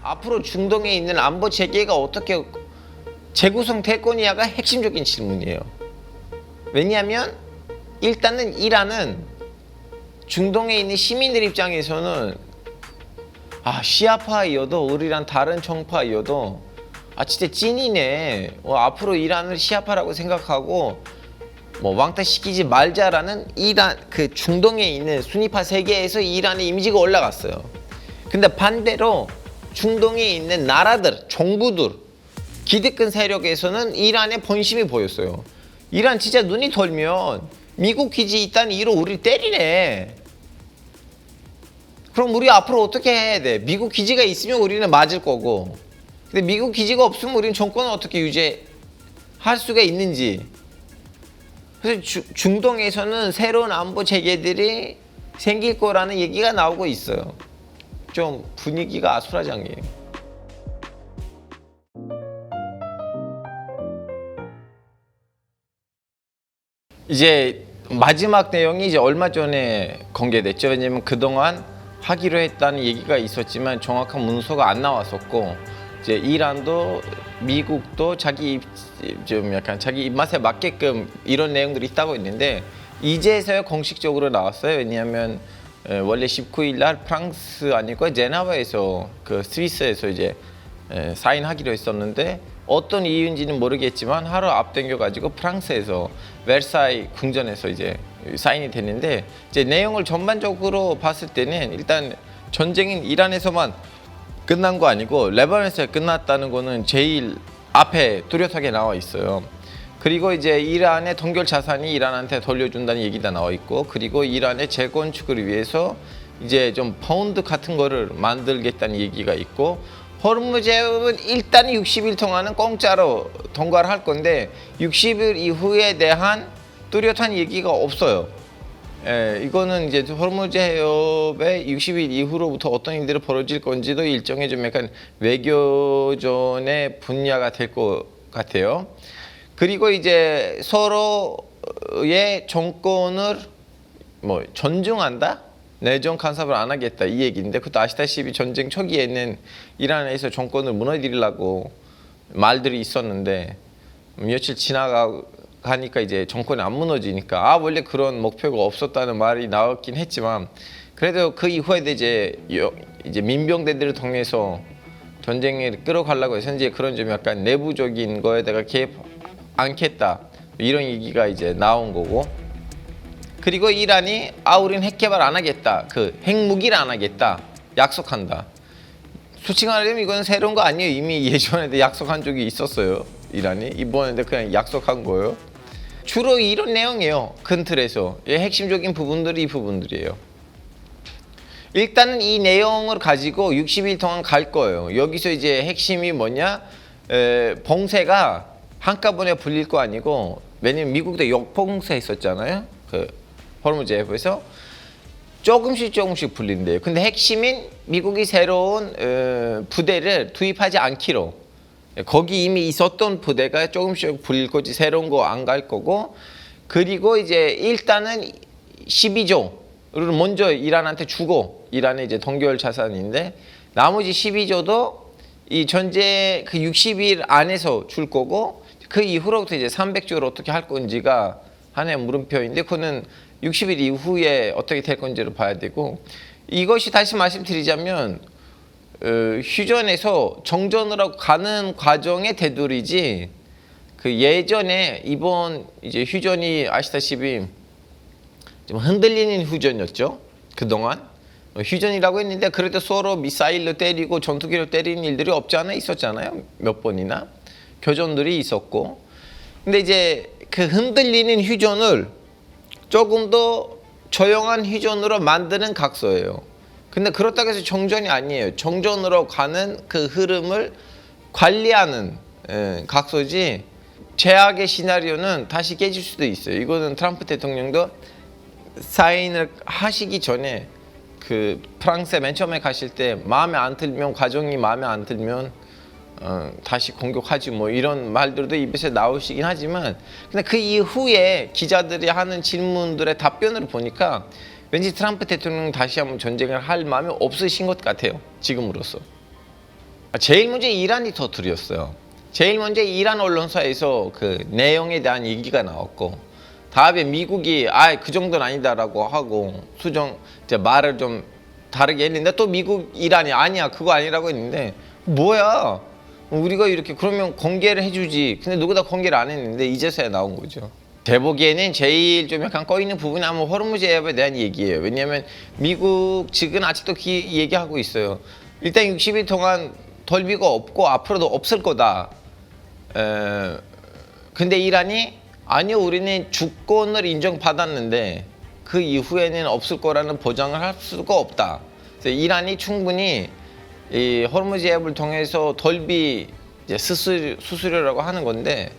앞으로 중동에 있는 안보 체계가 어떻게 재구성될 거냐가 핵심적인 질문이에요. 왜냐하면 일단은 이란은 중동에 있는 시민들 입장에서는 시아파이어도 우리랑 다른 정파이어도 진짜 찐이네. 앞으로 이란을 시아파라고 생각하고 왕따 시키지 말자라는 이란 그 중동에 있는 순위파 세계에서 이란의 이미지가 올라갔어요. 근데 반대로 중동에 있는 나라들, 정부들, 기득권 세력에서는 이란의 본심이 보였어요. 이란 진짜 눈이 돌면 미국 기지 있다는 이유로 우리를 때리네. 그럼 우리 앞으로 어떻게 해야 돼? 미국 기지가 있으면 우리는 맞을 거고, 근데 미국 기지가 없으면 우리는 정권을 어떻게 유지할 수가 있는지. 그래서 중동에서는 새로운 안보 체계들이 생길 거라는 얘기가 나오고 있어요. 좀 분위기가 아수라장이에요. 이제 마지막 내용이 이제 얼마 전에 공개됐죠. 왜냐면 그동안 하기로 했다는 얘기가 있었지만 정확한 문서가 안 나왔었고, 이제 이란도 미국도 자기 입맛에 맞게끔 이런 내용들이 있다고 했는데 이제서야 공식적으로 나왔어요. 왜냐하면 원래 19일 날 프랑스 아니고 제네바에서 그 스위스에서 이제 사인하기로 했었는데 어떤 이유인지는 모르겠지만 하루 앞당겨 가지고 프랑스에서 벨사이 궁전에서 이제 사인이 됐는데, 이제 내용을 전반적으로 봤을 때는 일단 전쟁은 이란에서만 끝난 거 아니고 레바논에서 끝났다는 거는 제일 앞에 뚜렷하게 나와 있어요. 그리고 이제 이란의 동결 자산이 이란한테 돌려준다는 얘기가 나와 있고, 그리고 이란의 재건축을 위해서 이제 좀 파운드 같은 거를 만들겠다는 얘기가 있고, 호르무즈해협은 일단 60일 동안은 공짜로 통과를 할 건데 60일 이후에 대한 뚜렷한 얘기가 없어요. 이거는 이제 호르무즈해협의 60일 이후로부터 어떤 일들이 벌어질 건지도 일종의 좀 약간 외교전의 분야가 될 것 같아요. 그리고 이제 서로의 정권을 존중한다? 내정 간섭을 안 하겠다 이 얘기인데, 그것도 아시다시피 전쟁 초기에는 이란에서 정권을 무너뜨리려고 말들이 있었는데 며칠 지나가니까 이제 정권이 안 무너지니까 원래 그런 목표가 없었다는 말이 나왔긴 했지만, 그래도 그 이후에 이제 민병대들을 통해서 전쟁을 끌어가려고 해서 이제 그런 좀 약간 내부적인 거에다가 개입 않겠다 이런 얘기가 이제 나온 거고, 그리고 이란이 우린 핵 개발 안 하겠다, 그 핵무기를 안 하겠다 약속한다. 솔직히 말하면 이건 새로운 거 아니에요. 이미 예전에도 약속한 적이 있었어요. 이란이 이번에도 그냥 약속한 거예요. 주로 이런 내용이에요. 큰 틀에서 핵심적인 부분들이 이 부분들이에요. 일단은 이 내용을 가지고 60일 동안 갈 거예요. 여기서 이제 핵심이 뭐냐, 봉쇄가 한꺼번에 풀릴 거 아니고, 왜냐면 미국도 역봉쇄 했었잖아요. 그 호르무즈해협에서 조금씩 풀린대요. 근데 핵심인 미국이 새로운 부대를 투입하지 않기로, 거기 이미 있었던 부대가 조금씩 풀릴 거지 새로운 거 안 갈 거고, 그리고 이제 일단은 12조를 먼저 이란한테 주고, 이란의 이제 동결 자산인데 나머지 12조도 이 전제 그 60일 안에서 줄 거고, 그 이후로부터 이제 300조를 어떻게 할 건지가 하나의 물음표인데, 그거는 60일 이후에 어떻게 될 건지를 봐야 되고, 이것이 다시 말씀드리자면 휴전에서 정전으로 가는 과정의 테두리지, 그 예전에 이번 이제 휴전이 아시다시피 좀 흔들리는 휴전이었죠. 그동안 휴전이라고 했는데 그래도 서로 미사일로 때리고 전투기로 때리는 일들이 없지 않아 있었잖아요. 몇 번이나 교전들이 있었고. 근데 이제 그 흔들리는 휴전을 조금 더 조용한 휴전으로 만드는 각서예요. 근데 그렇다고 해서 정전이 아니에요. 정전으로 가는 그 흐름을 관리하는 각서지, 최악의 시나리오는 다시 깨질 수도 있어요. 이거는 트럼프 대통령도 사인을 하시기 전에 그 프랑스에 맨 처음에 가실 때 마음에 안 들면, 과정이 마음에 안 들면 다시 공격하지 이런 말들도 입에서 나오시긴 하지만, 근데 그 이후에 기자들이 하는 질문들의 답변을 보니까 왠지 트럼프 대통령은 다시 한번 전쟁을 할 마음이 없으신 것 같아요. 지금으로서. 제일 먼저 이란이 터뜨렸어요. 제일 먼저 이란 언론사에서 그 내용에 대한 얘기가 나왔고, 다음에 미국이 그 정도는 아니다라고 하고 수정 이제 말을 좀 다르게 했는데, 또 미국 이란이 아니야 그거 아니라고 했는데, 뭐야 우리가 이렇게 그러면 공개를 해주지. 근데 누구다 공개를 안 했는데 이제서야 나온 거죠. 제 보기에는 제일 좀 약간 꺼있는 부분이 아마 호르무즈 해협에 대한 얘기예요. 왜냐하면 미국 측은 아직도 얘기하고 있어요. 일단 60일 동안 덜비가 없고 앞으로도 없을 거다. 근데 이란이 아니요, 우리는 주권을 인정받았는데 그 이후에는 없을 거라는 보장을 할 수가 없다. 그래서 이란이 충분히 이 호르무즈 해협을 통해서 덜비 이제 수수료라고 하는 건데,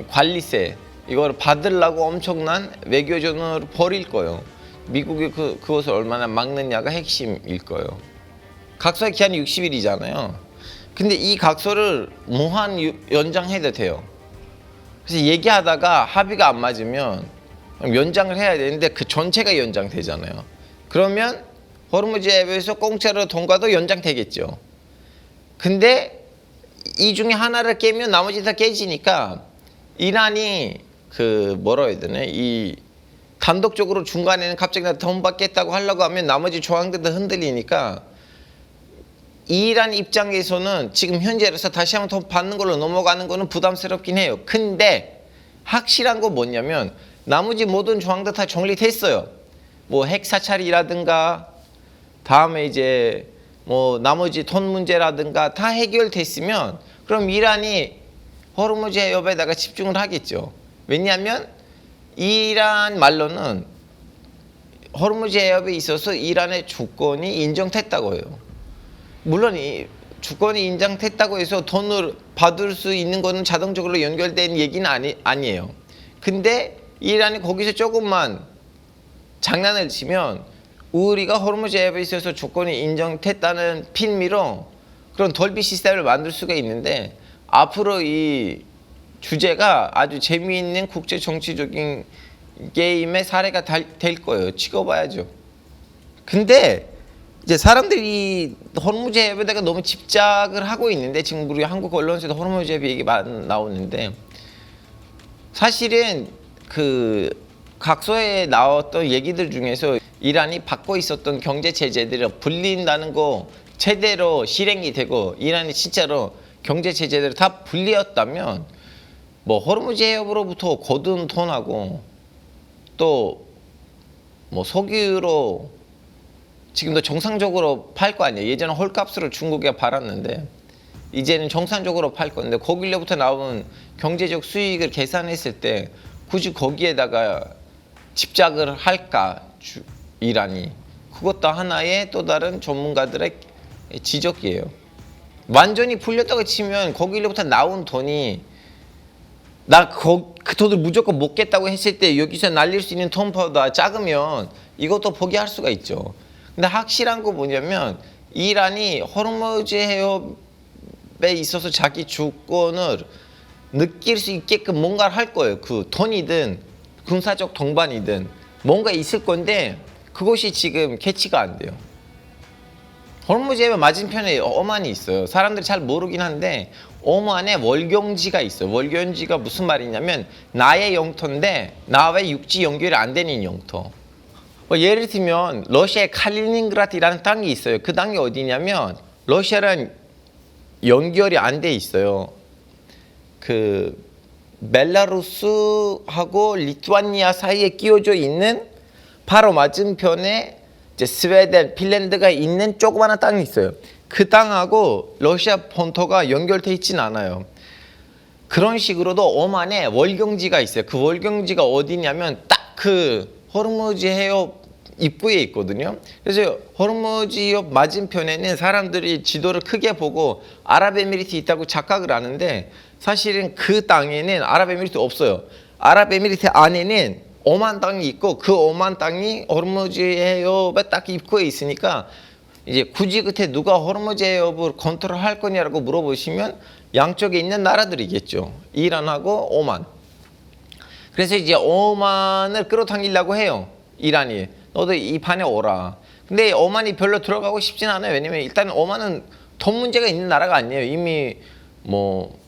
관리세 이걸 받으려고 엄청난 외교전을 벌일 거예요. 미국이 그것을 얼마나 막느냐가 핵심일 거예요. 각서의 기한이 60일이잖아요. 근데 이 각서를 무한 연장해도 돼요. 그래서 얘기하다가 합의가 안 맞으면 연장을 해야 되는데 그 전체가 연장되잖아요. 그러면 호르무즈 해협에서 공짜로 통과도 연장되겠죠. 근데 이 중에 하나를 깨면 나머지 다 깨지니까 이란이 뭐라 해야 되나, 이 단독적으로 중간에는 갑자기 돈 받겠다고 하려고 하면 나머지 조항들도 흔들리니까, 이란 입장에서는 지금 현재로서 다시 한번 돈 받는 걸로 넘어가는 거는 부담스럽긴 해요. 근데 확실한 건 뭐냐면 나머지 모든 조항도 다 정리됐어요. 뭐 핵 사찰이라든가 다음에 이제 뭐 나머지 돈 문제라든가 다 해결됐으면 그럼 이란이 호르무즈 해협에다가 집중을 하겠죠. 왜냐하면 이란 말로는 호르무즈 해협에 있어서 이란의 주권이 인정됐다고 해요. 물론 이 주권이 인정됐다고 해서 돈을 받을 수 있는 거는 자동적으로 연결된 얘기는 아니에요. 근데 이란이 거기서 조금만 장난을 치면 우리가 호르무즈 해협에 있어서 주권이 인정됐다는 빌미로 그런 덜비 시스템을 만들 수가 있는데, 앞으로 이 주제가 아주 재미있는 국제 정치적인 게임의 사례가 될 거예요. 찍어봐야죠. 근데 이제 사람들이 호르무즈 해협에다가 너무 집착을 하고 있는데, 지금 우리 한국 언론에서도 호르무즈 해협 얘기 많이 나오는데, 사실은 그 각서에 나왔던 얘기들 중에서 이란이 받고 있었던 경제 제재들을 불린다는 거 제대로 실행이 되고 이란이 진짜로 경제 제재들을 다 불리었다면, 뭐 호르무즈 해협으로부터 거둔 돈하고 또 뭐 석유로 지금도 정상적으로 팔 거 아니에요. 예전에 헐값으로 중국에 팔았는데 이제는 정상적으로 팔 건데, 거기로부터 나온 경제적 수익을 계산했을 때 굳이 거기에다가 집착을 할까, 이란이. 그것도 하나의 또 다른 전문가들의 지적이에요. 완전히 풀렸다고 치면 거기로부터 나온 돈이 그 돈을 무조건 먹겠다고 했을 때 여기서 날릴 수 있는 돈보다 작으면 이것도 포기할 수가 있죠. 근데 확실한 거 뭐냐면 이란이 호르무즈 해협에 있어서 자기 주권을 느낄 수 있게끔 뭔가를 할 거예요. 그 돈이든 군사적 동반이든 뭔가 있을 건데 그것이 지금 캐치가 안 돼요. 호르무즈 해협 맞은편에 오만이 있어요. 사람들이 잘 모르긴 한데 오만에 월경지가 있어요. 월경지가 무슨 말이냐면 나의 영토인데 나와의 육지 연결이 안 되는 영토. 예를 들면 러시아의 칼리닝그라드라는 땅이 있어요. 그 땅이 어디냐면 러시아랑 연결이 안 돼 있어요. 그 벨라루스하고 리투아니아 사이에 끼워져 있는 바로 맞은편에 이제 스웨덴, 핀란드가 있는 조그마한 땅이 있어요. 그 땅하고 러시아 본토가 연결돼 있진 않아요. 그런 식으로도 오만에 월경지가 있어요. 그 월경지가 어디냐면 딱 그 호르무즈 해협 입구에 있거든요. 그래서 호르무즈 해협 맞은편에는 사람들이 지도를 크게 보고 아랍에미리트 있다고 착각을 하는데, 사실은 그 땅에는 아랍에미리트 없어요. 아랍에미리트 안에는 오만 땅이 있고 그 오만 땅이 호르무즈 해협에 딱 입구에 있으니까, 이제 굳이 그때 누가 호르무즈 해협을 컨트롤할 거냐라고 물어보시면 양쪽에 있는 나라들이겠죠. 이란하고 오만. 그래서 이제 오만을 끌어당기려고 해요. 이란이. 너도 이 판에 오라. 근데 오만이 별로 들어가고 싶진 않아요. 왜냐면 일단 오만은 돈 문제가 있는 나라가 아니에요. 이미 뭐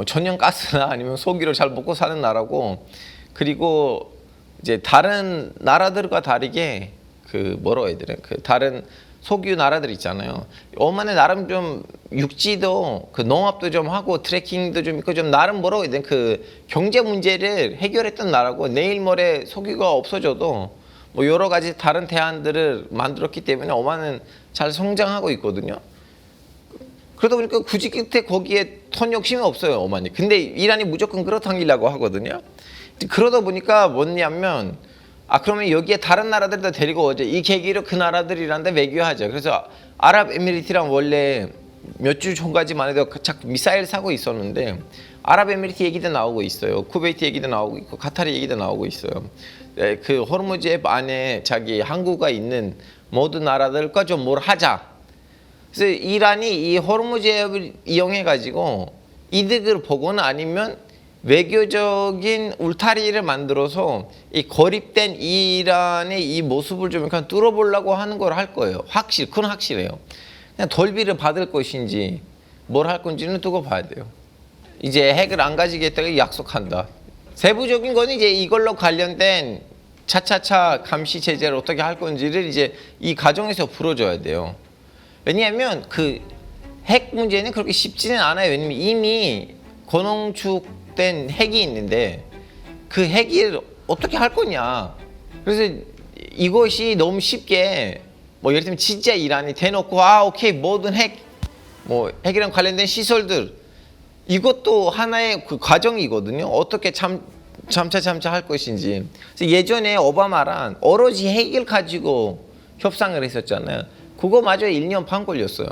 천연가스나 아니면 석유를 잘 먹고 사는 나라고, 그리고 이제 다른 나라들과 다르게 그 뭐라고 해야 되나, 그 다른 석유 나라들 있잖아요. 오만에 나름 좀 육지도 그 농업도 좀 하고 트레킹도 좀 있고 좀 나름 뭐라고 해야 되나, 그 경제 문제를 해결했던 나라고, 내일 모레 석유가 없어져도 뭐 여러 가지 다른 대안들을 만들었기 때문에 오만은 잘 성장하고 있거든요. 그러다 보니까 굳이 끝에 거기에 턴 욕심이 없어요, 오만이. 근데 이란이 무조건 끌어당기려고 하거든요. 그러다 보니까 뭐냐면, 그러면 여기에 다른 나라들도 데리고 오죠. 이 계기로 그 나라들이란데 외교하죠. 그래서 아랍에미리트랑 원래 몇 주 전까지만 해도 자꾸 미사일 사고 있었는데, 아랍에미리트 얘기도 나오고 있어요. 쿠베이트 얘기도 나오고 있고, 카타르 얘기도 나오고 있어요. 그 호르무즈 앱 안에 자기 항구가 있는 모든 나라들과 좀 뭘 하자. 그래서 이란이 이 호르무즈 앱을 이용해 가지고 이득을 보거나 아니면 외교적인 울타리를 만들어서 이 고립된 이란의 이 모습을 좀 약간 뚫어보려고 하는 걸 할 거예요. 그건 확실해요. 그냥 돌비를 받을 것인지 뭘 할 건지는 두고 봐야 돼요. 이제 핵을 안 가지겠다고 약속한다. 세부적인 거는 이제 이걸로 관련된 차차차 감시 제재를 어떻게 할 건지를 이제 이 과정에서 풀어줘야 돼요. 왜냐하면 그 핵 문제는 그렇게 쉽지는 않아요. 왜냐면 이미 건축된 핵이 있는데 그 핵을 어떻게 할 거냐. 그래서 이것이 너무 쉽게 뭐 예를 들면 진짜 이란이 대놓고 오케이 모든 핵이랑 관련된 시설들, 이것도 하나의 그 과정이거든요. 어떻게 잠차 할 것인지. 그래서 예전에 오바마랑 오로지 핵을 가지고 협상을 했었잖아요. 그거마저 1년 반 걸렸어요.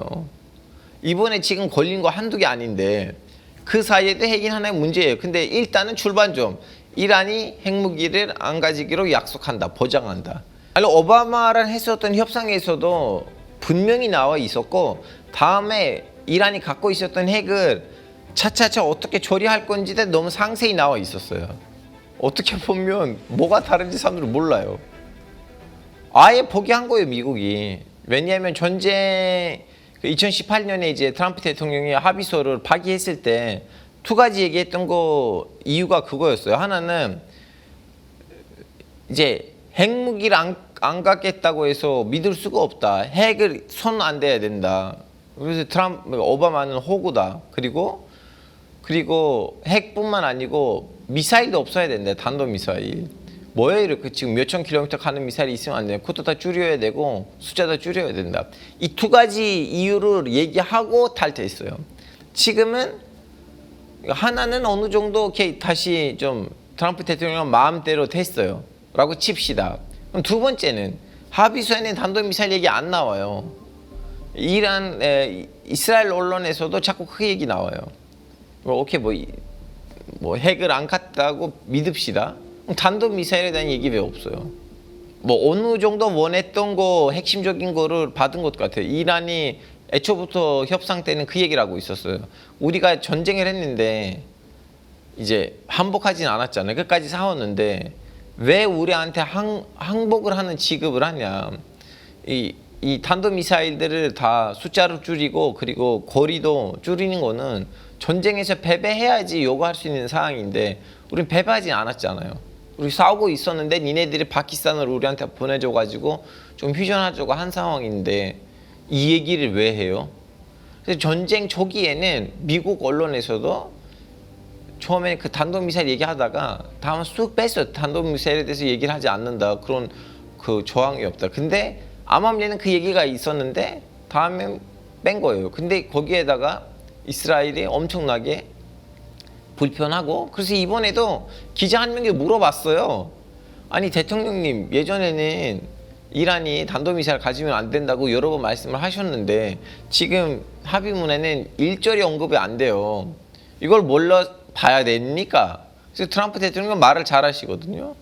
이번에 지금 걸린 거 한두 개 아닌데 그 사이에도 핵이 하나의 문제예요. 근데 일단은 출발 좀, 이란이 핵무기를 안 가지기로 약속한다, 보장한다. 아니, 오바마랑 했었던 협상에서도 분명히 나와 있었고, 다음에 이란이 갖고 있었던 핵을 차차차 어떻게 처리할 건지도 너무 상세히 나와 있었어요. 어떻게 보면 뭐가 다른지 사람들은 몰라요. 아예 포기한 거예요, 미국이. 왜냐하면 전쟁 2018년에 이제 트럼프 대통령이 합의서를 파기했을 때 두 가지 얘기했던 거 이유가 그거였어요. 하나는 이제 핵무기를 안 갖겠다고 해서 믿을 수가 없다. 핵을 손 안 대야 된다. 그래서 오바마는 호구다. 그리고 핵뿐만 아니고 미사일도 없어야 된다. 단도미사일. 뭐예요? 이렇게 지금 몇천 킬로미터 가는 미사일이 있으면 안 돼요. 그것도 다 줄여야 되고 숫자도 줄여야 된다. 이 두 가지 이유를 얘기하고 탈퇴했어요. 지금은 하나는 어느 정도 이렇게 다시 좀 트럼프 대통령 마음대로 됐어요. 라고 칩시다. 그럼 두 번째는 합의서에는 단도미사일 얘기 안 나와요. 이스라엘 언론에서도 자꾸 그 얘기 나와요. 오케이 뭐 핵을 안 갖다고 믿읍시다. 단도미사일에 대한 얘기 왜 없어요? 뭐 어느 정도 원했던 거 핵심적인 거를 받은 것 같아요. 이란이 애초부터 협상 때는 그 얘기를 하고 있었어요. 우리가 전쟁을 했는데 이제 항복하진 않았잖아요. 끝까지 싸웠는데 왜 우리한테 항복을 하는 취급을 하냐. 이 단도미사일들을 다 숫자로 줄이고 그리고 거리도 줄이는 거는 전쟁에서 패배해야지 요구할 수 있는 사항인데 우린 패배하지 않았잖아요. 우리 싸우고 있었는데 니네들이 파키스탄을 우리한테 보내줘가지고 좀 휴전하자고 한 상황인데 이 얘기를 왜 해요? 그래서 전쟁 초기에는 미국 언론에서도 처음에 그 단도미사일 얘기하다가 다음은 쑥 뺐어요. 단도미사일에 대해서 얘기를 하지 않는다. 그런 그 조항이 없다. 근데 암암리에는 그 얘기가 있었는데 다음에 뺀 거예요. 근데 거기에다가 이스라엘이 엄청나게 불편하고, 그래서 이번에도 기자 한 명이 물어봤어요. 아니 대통령님, 예전에는 이란이 단도미사일 가지면 안 된다고 여러 번 말씀을 하셨는데 지금 합의문에는 일절이 언급이 안 돼요. 이걸 몰라 봐야 됩니까? 그래서 트럼프 대통령은 말을 잘 하시거든요.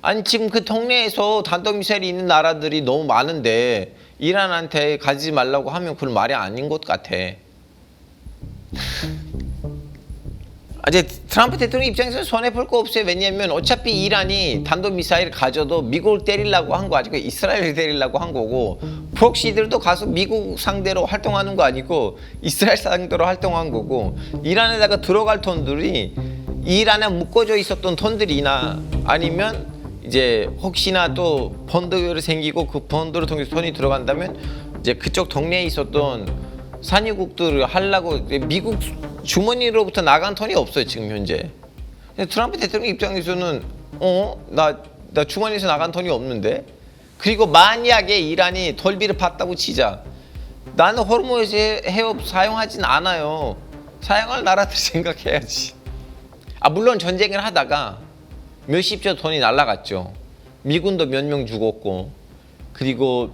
아니 지금 그 동네에서 단도미사일이 있는 나라들이 너무 많은데 이란한테 가지지 말라고 하면 그건 말이 아닌 것 같아. 이제 트럼프 대통령 입장에서는 손해볼 거 없어요. 왜냐하면 어차피 이란이 단도미사일 가져도 미국을 때리려고 한 거 아니고 이스라엘을 때리려고 한 거고, 프록시들도 가서 미국 상대로 활동하는 거 아니고 이스라엘 상대로 활동한 거고, 이란에다가 들어갈 돈들이 이란에 묶어져 있었던 돈들이나 아니면 이제 혹시나 또 펀드가 생기고 그 펀드를 통해서 돈이 들어간다면 이제 그쪽 동네에 있었던 산유국들을 하려고 미국 주머니로부터 나간 돈이 없어요 지금 현재. 트럼프 대통령 입장에서는 나 주머니에서 나간 돈이 없는데, 그리고 만약에 이란이 돌비를 받다고 치자, 나는 호르무즈 해협 사용하진 않아요. 사용할 나라들 생각해야지. 물론 전쟁을 하다가 몇십조 돈이 날라갔죠. 미군도 몇 명 죽었고, 그리고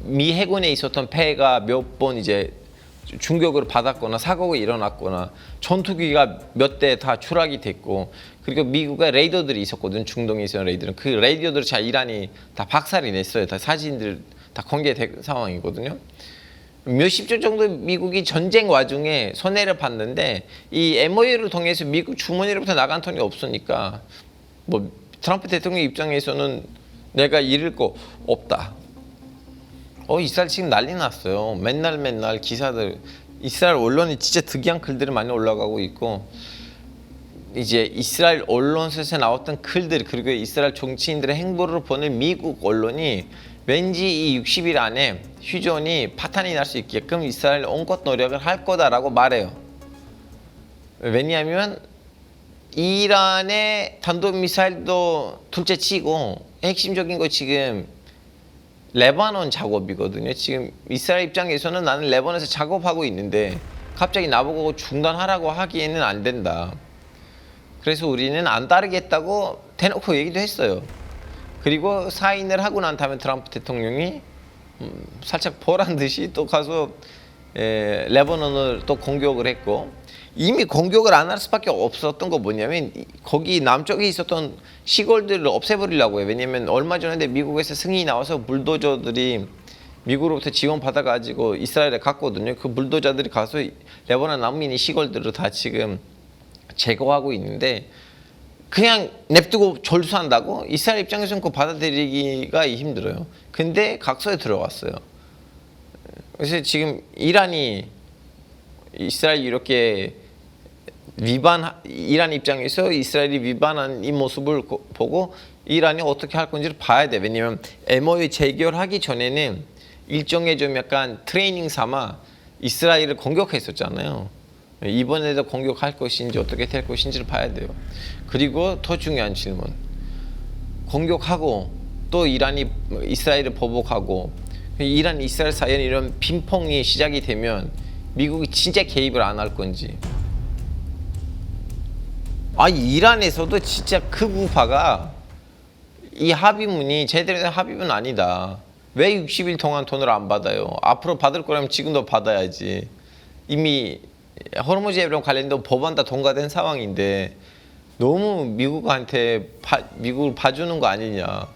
미 해군에 있었던 폐가 몇 번 이제 충격을 받았거나 사고가 일어났거나 전투기가 몇 대 다 추락이 됐고, 그리고 미국의 레이더들이 있었거든. 중동에 있었던 레이더는 그 레이더들을 잘 이란이 다 박살이 냈어요. 다 사진들 다 공개된 상황이거든요. 몇십조 정도 미국이 전쟁 와중에 손해를 봤는데, 이 MOU를 통해서 미국 주머니로부터 나간 돈이 없으니까 뭐 트럼프 대통령 입장에서는 내가 잃을 거 없다. 이스라엘 지금 난리 났어요. 맨날 기사들, 이스라엘 언론이 진짜 특이한 글들이 많이 올라가고 있고, 이제 이스라엘 언론에서 나왔던 글들, 그리고 이스라엘 정치인들의 행보를 보는 미국 언론이 왠지 이 60일 안에 휴전이 파탄이 날 수 있게끔 이스라엘 온갖 노력을 할 거다라고 말해요. 왜냐하면 이란의 탄도미사일도 둘째치고 핵심적인 거 지금 레바논 작업이거든요. 지금 이스라엘 입장에서는 나는 레바논에서 작업하고 있는데 갑자기 나보고 중단하라고 하기에는 안 된다. 그래서 우리는 안 따르겠다고 대놓고 얘기도 했어요. 그리고 사인을 하고 난 다음에 트럼프 대통령이 살짝 보란 듯이 또 가서 레바논을 또 공격을 했고, 이미 공격을 안 할 수밖에 없었던 거 뭐냐면 거기 남쪽에 있었던 시골들을 없애버리려고 해요. 왜냐면 얼마 전에 미국에서 승인이 나와서 불도저들이 미국으로부터 지원 받아가지고 이스라엘에 갔거든요. 그 불도저들이 가서 레바논 난민이 시골들을 다 지금 제거하고 있는데, 그냥 냅두고 졸수한다고? 이스라엘 입장에서는 그거 받아들이기가 힘들어요. 근데 각서에 들어갔어요. 그래서 지금 이란이 이스라엘 이렇게 이란 입장에서 이스라엘이 위반한 이 모습을 보고 이란이 어떻게 할 건지를 봐야 돼. 왜냐면 MOU 재결하기 전에는 일종의 좀 약간 트레이닝 삼아 이스라엘을 공격했었잖아요. 이번에도 공격할 것인지 어떻게 될 것인지를 봐야 돼요. 그리고 더 중요한 질문, 공격하고 또 이란이 이스라엘을 보복하고 이란 이스라엘 사이에 이런 빈퐁이 시작이 되면 미국이 진짜 개입을 안 할 건지. 이란에서도 진짜 극우파가 이 합의문이 제대로 된 합의문 아니다. 왜 60일 동안 돈을 안 받아요? 앞으로 받을 거라면 지금도 받아야지. 이미 호르무즈 해협 관련된 법안 다 통과된 상황인데 너무 미국을 봐주는 거 아니냐.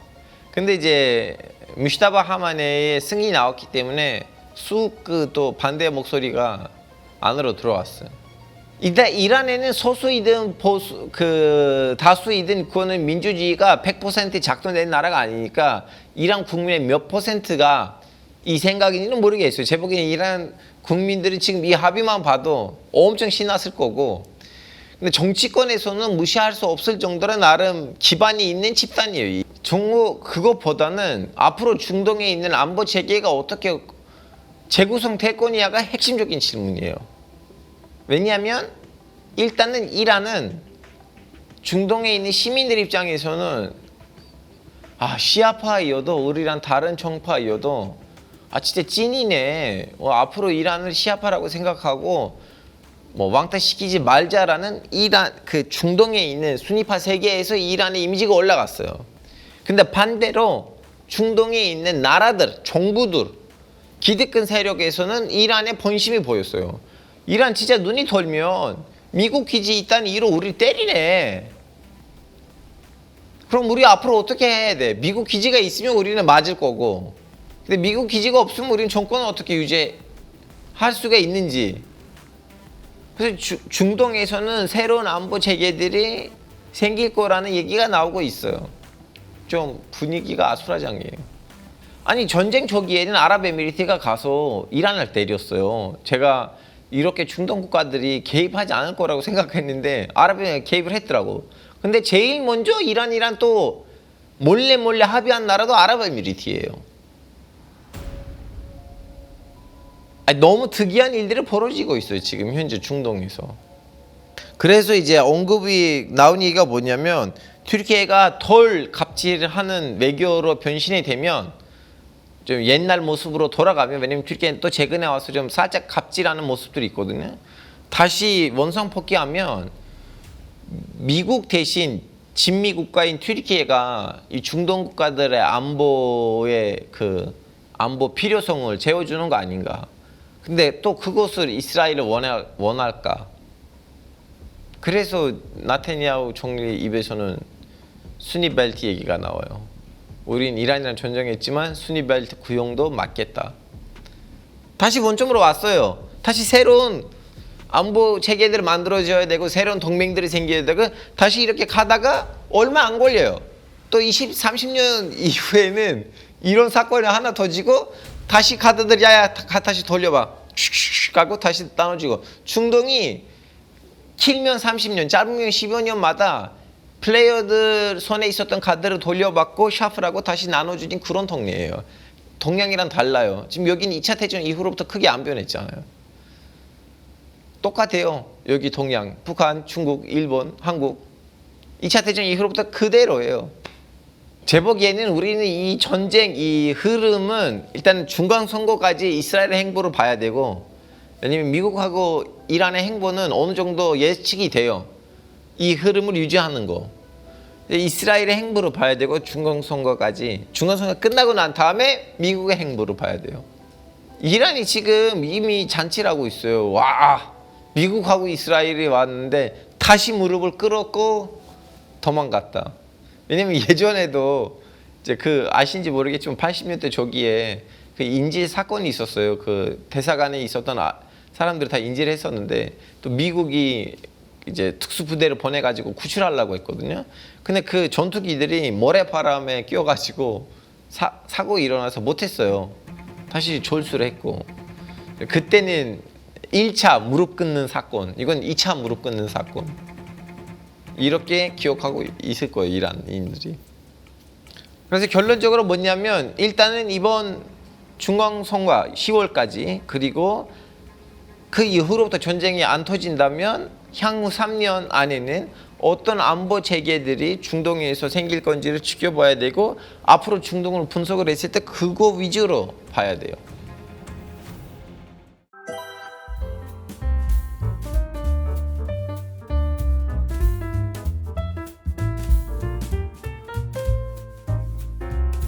근데 이제 무스타바 하마네의 승인이 나왔기 때문에 또 반대 목소리가 안으로 들어왔어요. 일단 이란에는 소수이든 다수이든 그거는 민주주의가 100% 작동된 나라가 아니니까 이란 국민의 몇 퍼센트가 이 생각인지는 모르겠어요. 제 보기에는 이란 국민들이 지금 이 합의만 봐도 엄청 신났을 거고, 근데 정치권에서는 무시할 수 없을 정도로 나름 기반이 있는 집단이에요. 그것보다는 앞으로 중동에 있는 안보 체계가 어떻게 재구성될 거냐가 핵심적인 질문이에요. 왜냐하면 일단은 이란은 중동에 있는 시민들 입장에서는 시아파이어도 우리랑 다른 정파이어도 진짜 찐이네. 앞으로 이란을 시아파라고 생각하고 왕따시키지 말자라는 이란 중동에 있는 순위파 세계에서 이란의 이미지가 올라갔어요. 근데 반대로 중동에 있는 나라들, 정부들, 기득권 세력에서는 이란의 본심이 보였어요. 이란 진짜 눈이 돌면 미국 기지 있다는 이유로 우리 때리네. 그럼 우리 앞으로 어떻게 해야 돼? 미국 기지가 있으면 우리는 맞을 거고, 근데 미국 기지가 없으면 우리는 정권을 어떻게 유지할 수가 있는지. 그래서 중동에서는 새로운 안보 체계들이 생길 거라는 얘기가 나오고 있어요. 좀 분위기가 아수라장이에요. 아니 전쟁 초기에는 아랍에미리트가 가서 이란을 때렸어요. 제가 이렇게 중동 국가들이 개입하지 않을 거라고 생각했는데 아랍에 개입을 했더라고. 근데 제일 먼저 이란이랑 또 몰래 합의한 나라도 아랍에미리트예요. 아니, 너무 특이한 일들이 벌어지고 있어요. 지금 현재 중동에서. 그래서 이제 언급이 나온 얘기가 뭐냐면 튀르키예가 덜 갑질하는 외교로 변신이 되면 좀 옛날 모습으로 돌아가면, 왜냐면 튀르키예는 또 최근에 와서 좀 살짝 갑질하는 모습들이 있거든요. 다시 원상복귀하면 미국 대신 친미 국가인 튀르키예가 이 중동 국가들의 안보의 그 안보 필요성을 채워주는 거 아닌가. 근데 또 그것을 이스라엘이 원할까? 그래서 나타냐후 총리 입에서는 수니벨트 얘기가 나와요. 우린 이란이랑 전쟁했지만 수니벨트 구용도 맞겠다. 다시 원점으로 왔어요. 다시 새로운 안보 체계들을 만들어져야 되고 새로운 동맹들이 생겨야 되고 다시 이렇게 가다가 얼마 안 걸려요. 또 20, 30년 이후에는 이런 사건이 하나 터지고 다시 카드들 야야 다시 돌려봐 슉슉 가고 다시 나눠지고 중동이 길면 30년 짧으면 10여 년마다 플레이어들 손에 있었던 카드를 돌려받고 샤프라고 다시 나눠주는 그런 동네예요. 동양이랑 달라요. 지금 여기는 2차 대전 이후로부터 크게 안 변했잖아요. 똑같아요. 여기 동양, 북한, 중국, 일본, 한국 2차 대전 이후로부터 그대로예요. 제 보기에는 우리는 이 전쟁, 이 흐름은 일단 중간선거까지 이스라엘의 행보를 봐야 되고, 왜냐면 미국하고 이란의 행보는 어느 정도 예측이 돼요. 이 흐름을 유지하는 거. 이스라엘의 행보를 봐야 되고 중간선거까지. 중간선거 끝나고 난 다음에 미국의 행보를 봐야 돼요. 이란이 지금 이미 잔치를 하고 있어요. 와, 미국하고 이스라엘이 왔는데 다시 무릎을 꿇었고 도망갔다. 왜냐면 예전에도 이제 그 아신지 모르겠지만 80년대 초기에 그 인질 사건이 있었어요. 그 대사관에 있었던 사람들이 다 인질을 했었는데 또 미국이 이제 특수부대를 보내가지고 구출하려고 했거든요. 근데 그 전투기들이 모래바람에 끼어가지고 사고 일어나서 못했어요. 다시 졸수를 했고, 그때는 1차 무릎 꿇는 사건, 이건 2차 무릎 꿇는 사건. 이렇게 기억하고 있을 거예요, 이란인들이. 그래서 결론적으로 뭐냐면 일단은 이번 중간선거 10월까지, 그리고 그 이후로부터 전쟁이 안 터진다면 향후 3년 안에는 어떤 안보 체계들이 중동에서 생길 건지를 지켜봐야 되고, 앞으로 중동을 분석을 했을 때 그거 위주로 봐야 돼요.